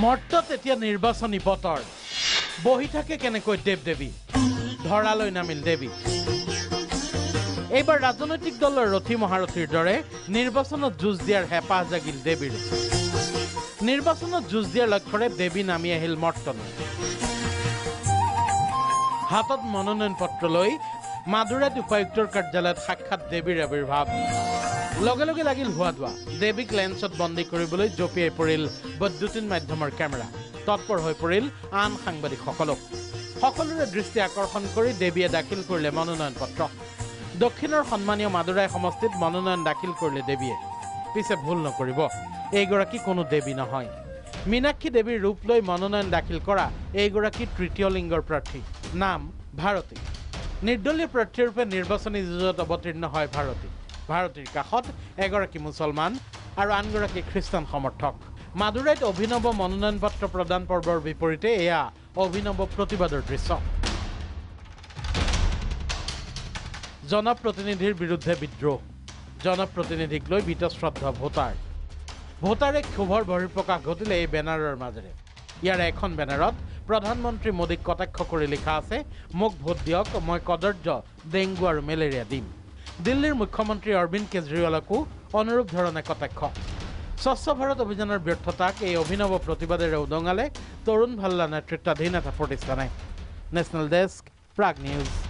মৰ্তত এতিয়া নিৰ্বাচনী বতৰ বহি থাকে কেনেকৈ দেৱী ধৰালৈ নামিল দেৱী এইবাৰ ৰাজনৈতিক দলৰ ৰথী মহাৰথীৰ দৰে নিৰ্বাচনত যুঁজ দিয়াৰ হেঁপাহ জাগিল দেৱীৰ নিৰ্বাচনত যুঁজ দিয়াৰ লক্ষ্যৰে দেৱী নামি আহিল মৰ্তলৈ হাতত মনোনয়ন পত্ৰ লৈ মাদুৰাইত উপায়ুক্তৰ কাৰ্যালয়ত সাক্ষাৎ দেৱীৰ আৱিৰ্ভাৱ লগে লগে লাগিল হোৱা দোৱা দেৱীক লেন্সত বন্দী কৰিবলৈ জঁপিয়াই পৰিল বৈদ্যুতিন মাধ্যমৰ কেমেৰা তৎপৰ হৈ পৰিল আন সাংবাদিকসকলক সকলোৰে দৃষ্টি আকৰ্ষণ কৰি দেৱীয়ে দাখিল কৰিলে মনোনয়ন পত্ৰ দক্ষিণৰ সন্মানীয় মাদুৰাই সমষ্টিত মনোনয়ন দাখিল কৰিলে দেৱীয়ে পিছে ভুল নকৰিব এইগৰাকী কোনো দেৱী নহয় মীনাক্ষী দেৱীৰ ৰূপ লৈ মনোনয়ন দাখিল কৰা এইগৰাকী তৃতীয় লিংগৰ প্ৰাৰ্থী নাম ভাৰতী নিৰ্দলীয় প্ৰাৰ্থীৰ ৰূপে নিৰ্বাচনী যুঁজত অৱতীৰ্ণ হয় ভাৰতীৰ কাষত এগৰাকী মুছলমান আৰু আনগৰাকী খ্ৰীষ্টান সমৰ্থক মাদুৰাইত অভিনৱ মনোনয়ন পত্ৰ প্ৰদান পৰ্বৰ বিপৰীতে এয়া অভিনৱ প্ৰতিবাদৰ দৃশ্য জনপ্ৰতিনিধিৰ বিৰুদ্ধে বিদ্ৰোহ জনপ্ৰতিনিধিক লৈ বীতশ্ৰদ্ধ ভোটাৰে ক্ষোভৰ বহিঃপ্ৰকাশ ঘটিলে এই বেনাৰৰ মাজেৰে ইয়াৰ এখন বেনাৰত প্ৰধানমন্ত্ৰী মোদীক কটাক্ষ কৰি লিখা আছে মোক ভোট দিয়ক মই কদৰ্য ডেংগু আৰু মেলেৰিয়া দিম দিল্লীৰ মুখ্যমন্ত্ৰী অৰবিন্দ কেজৰিৱালকো অনুৰূপ ধৰণে কটাক্ষ স্বচ্ছ ভাৰত অভিযানৰ ব্যৰ্থতাক এই অভিনৱ প্ৰতিবাদেৰে উদঙালে তৰুণ ভাল্লা নেতৃত্বাধীন এটা প্ৰতিষ্ঠানে নেশ্যনেল ডেস্ক প্ৰাগ নিউজ